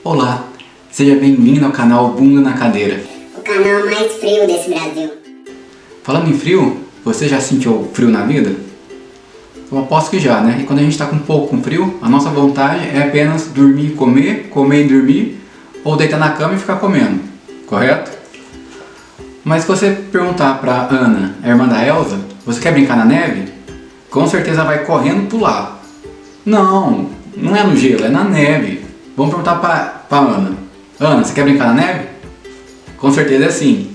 Olá, seja bem-vindo ao canal Bunda na Cadeira. O canal mais frio desse Brasil. Falando em frio, você já sentiu frio na vida? Eu aposto que já, né? E quando a gente está com um pouco com frio, a nossa vontade é apenas dormir e comer, comer e dormir, ou deitar na cama e ficar comendo, correto? Mas se você perguntar para Ana, a irmã da Elsa, você quer brincar na neve? Com certeza vai correndo pular. Não é no gelo, é na neve. Vamos perguntar para Ana. Ana, você quer brincar na neve? Com certeza é sim.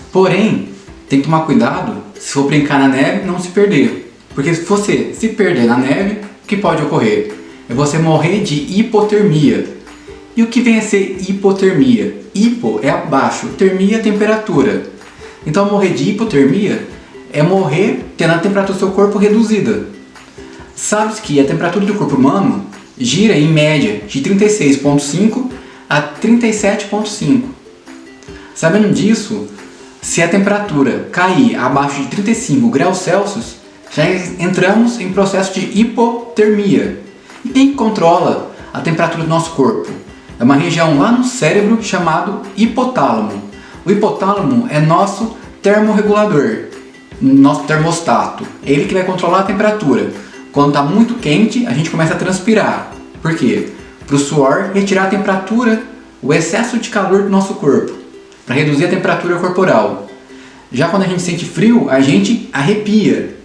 Porém, tem que tomar cuidado se for brincar na neve não se perder. Porque se você se perder na neve, o que pode ocorrer? É você morrer de hipotermia. E o que vem a ser hipotermia? Hipo é abaixo, termia é temperatura. Então morrer de hipotermia é morrer tendo a temperatura do seu corpo reduzida. Sabe-se que a temperatura do corpo humano gira em média de 36,5 a 37,5. Sabendo disso, se a temperatura cair abaixo de 35 graus Celsius, já entramos em processo de hipotermia. E quem controla a temperatura do nosso corpo? É uma região lá no cérebro chamado hipotálamo. O hipotálamo é nosso termorregulador, nosso termostato. É ele que vai controlar a temperatura. Quando está muito quente, a gente começa a transpirar. Por quê? Para o suor retirar a temperatura, o excesso de calor do nosso corpo, para reduzir a temperatura corporal. Já quando a gente sente frio, a gente arrepia.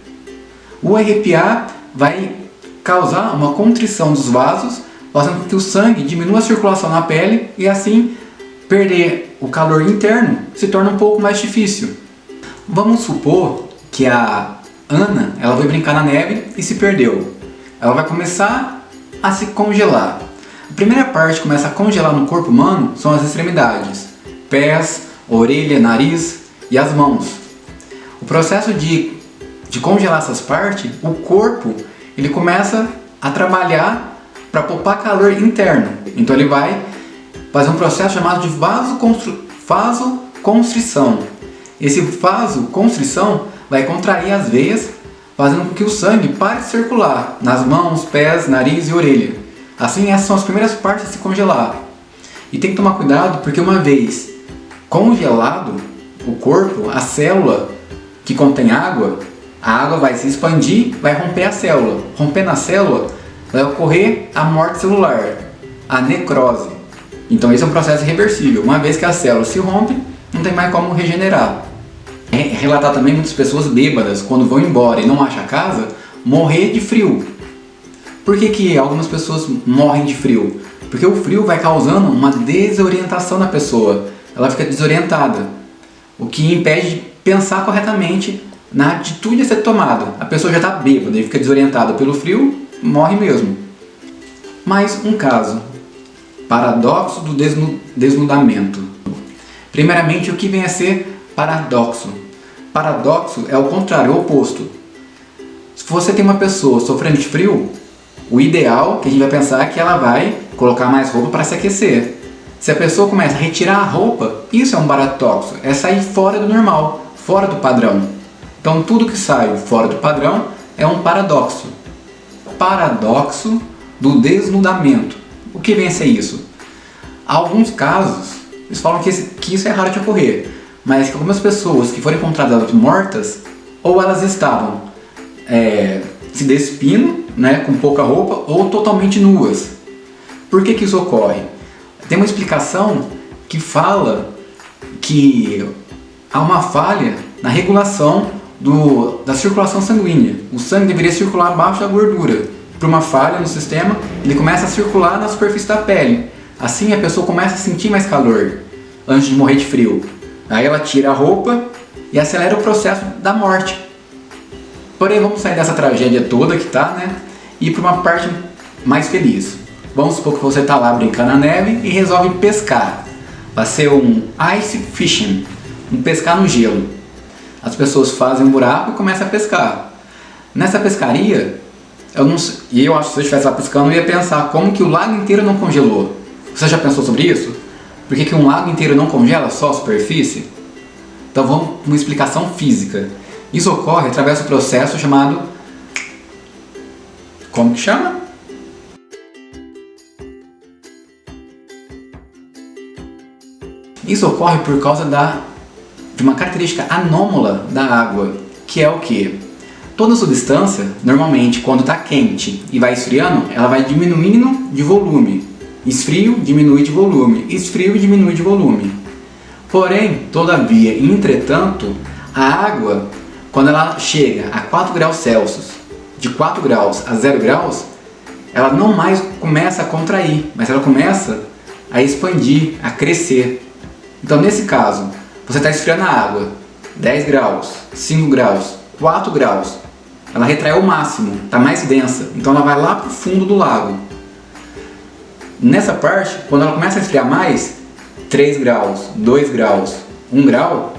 O arrepiar vai causar uma contrição dos vasos, fazendo com que o sangue diminua a circulação na pele e assim perder o calor interno se torna um pouco mais difícil. Vamos supor que a Ana, ela vai brincar na neve e se perdeu. Ela vai começar a se congelar. A primeira parte que começa a congelar no corpo humano são as extremidades: pés, orelha, nariz e as mãos. O processo de congelar essas partes, o corpo ele começa a trabalhar para poupar calor interno. Então ele vai fazer um processo chamado de vasoconstrição. Esse vasoconstrição vai contrair as veias, fazendo com que o sangue pare de circular nas mãos, pés, nariz e orelha. Assim, essas são as primeiras partes de se congelar. E tem que tomar cuidado porque uma vez congelado o corpo, a célula que contém água, a água vai se expandir, vai romper a célula. Rompendo a célula, vai ocorrer a morte celular, a necrose. Então esse é um processo irreversível. Uma vez que a célula se rompe, não tem mais como regenerar. É relatar também muitas pessoas bêbadas, quando vão embora e não acham a casa, morrer de frio. Por que algumas pessoas morrem de frio? Porque o frio vai causando uma desorientação na pessoa. Ela fica desorientada, o que impede de pensar corretamente na atitude a ser tomada. A pessoa já está bêbada e fica desorientada pelo frio, morre mesmo. Mais um caso: paradoxo do desnudamento. Primeiramente, o que vem a ser paradoxo? Paradoxo é o contrário, o oposto. Se você tem uma pessoa sofrendo de frio, o ideal que a gente vai pensar é que ela vai colocar mais roupa para se aquecer. Se a pessoa começa a retirar a roupa, isso é um paradoxo, é sair fora do normal, fora do padrão. Então tudo que sai fora do padrão é um paradoxo. Paradoxo do desnudamento. O que vem a ser isso? Há alguns casos, eles falam que isso é raro de ocorrer, mas que algumas pessoas que foram encontradas mortas, ou elas estavam se despindo, né, com pouca roupa, ou totalmente nuas. Por que isso ocorre? Tem uma explicação que fala que há uma falha na regulação da circulação sanguínea. O sangue deveria circular abaixo da gordura. Por uma falha no sistema, ele começa a circular na superfície da pele. Assim a pessoa começa a sentir mais calor antes de morrer de frio. Aí ela tira a roupa e acelera o processo da morte. Porém, vamos sair dessa tragédia toda que tá, né? E ir para uma parte mais feliz. Vamos supor que você está lá brincando na neve e resolve pescar. Vai ser um ice fishing, um pescar no gelo. As pessoas fazem um buraco e começam a pescar. Nessa pescaria, eu acho que se eu estivesse lá pescando, eu ia pensar como que o lago inteiro não congelou. Você já pensou sobre isso? Por que um lago inteiro não congela, só a superfície? Então vamos para uma explicação física. Isso ocorre através do processo chamado... Como que chama? Isso ocorre por causa de uma característica anômala da água, que é o que? Toda substância, normalmente, quando está quente e vai esfriando, ela vai diminuindo de volume. Esfrio, diminui de volume. Esfrio, diminui de volume. Porém, todavia e entretanto, a água, quando ela chega a 4 graus Celsius, de 4 graus a 0 graus, ela não mais começa a contrair, mas ela começa a expandir, a crescer. Então, nesse caso, você está esfriando a água, 10 graus, 5 graus, 4 graus, ela retrai ao máximo, está mais densa, então ela vai lá para o fundo do lago. Nessa parte, quando ela começa a esfriar mais, 3 graus, 2 graus, 1 grau,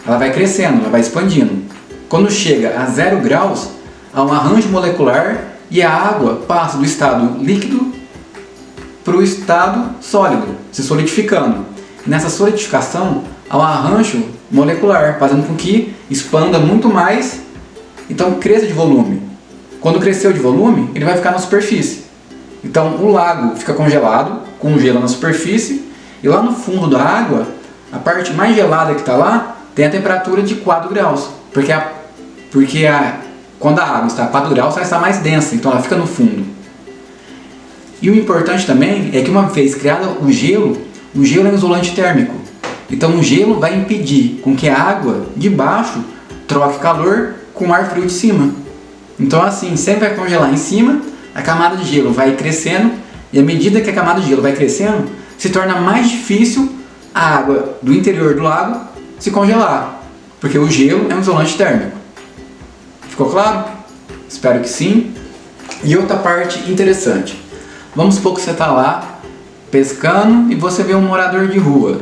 ela vai crescendo, ela vai expandindo. Quando chega a 0 graus, há um arranjo molecular e a água passa do estado líquido para o estado sólido, se solidificando. Nessa solidificação, há um arranjo molecular, fazendo com que expanda muito mais, então cresça de volume. Quando cresceu de volume, ele vai ficar na superfície. Então o lago fica congelado, com gelo na superfície, e lá no fundo da água, a parte mais gelada que está lá, tem a temperatura de 4 graus, porque quando a água está a 4 graus, ela está mais densa, então ela fica no fundo. E o importante também é que uma vez criado o gelo é um isolante térmico. Então o gelo vai impedir com que a água de baixo troque calor com o ar frio de cima. Então assim, sempre vai congelar em cima, a camada de gelo vai crescendo, e à medida que a camada de gelo vai crescendo, se torna mais difícil a água do interior do lago se congelar, porque o gelo é um isolante térmico. Ficou claro? Espero que sim. E outra parte interessante. Vamos supor que você está lá pescando e você vê um morador de rua.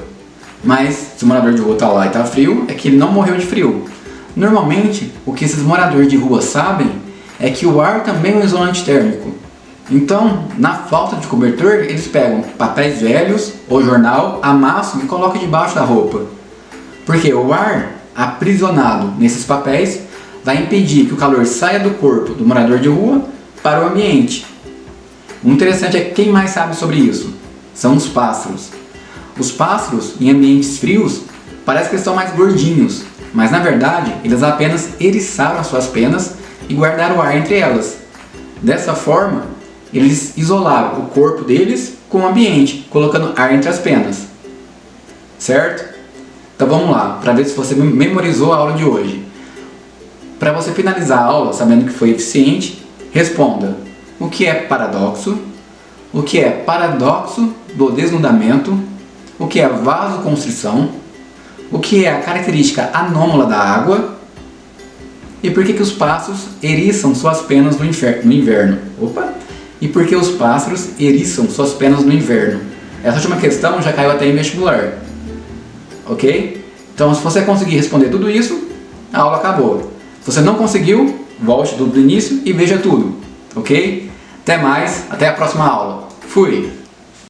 Mas se o morador de rua está lá e está frio, é que ele não morreu de frio. Normalmente, o que esses moradores de rua sabem é que o ar também é um isolante térmico. Então, na falta de cobertor, eles pegam papéis velhos ou jornal, amassam e colocam debaixo da roupa. Porque o ar aprisionado nesses papéis vai impedir que o calor saia do corpo do morador de rua para o ambiente. O interessante é que quem mais sabe sobre isso? São os pássaros. Os pássaros, em ambientes frios, parece que eles são mais gordinhos, mas na verdade eles apenas eriçaram as suas penas e guardaram o ar entre elas. Dessa forma, eles isolaram o corpo deles com o ambiente, colocando ar entre as penas. Certo? Então vamos lá, para ver se você memorizou a aula de hoje. Para você finalizar a aula sabendo que foi eficiente, responda: o que é paradoxo? O que é paradoxo do desnudamento? O que é vasoconstrição? O que é a característica anômala da água? E por que os pássaros eriçam suas penas no inverno? E por que os pássaros eriçam suas penas no inverno? Essa última questão já caiu até em vestibular. Ok? Então, se você conseguir responder tudo isso, a aula acabou. Se você não conseguiu, volte do início e veja tudo. Ok? Até mais, até a próxima aula. Fui!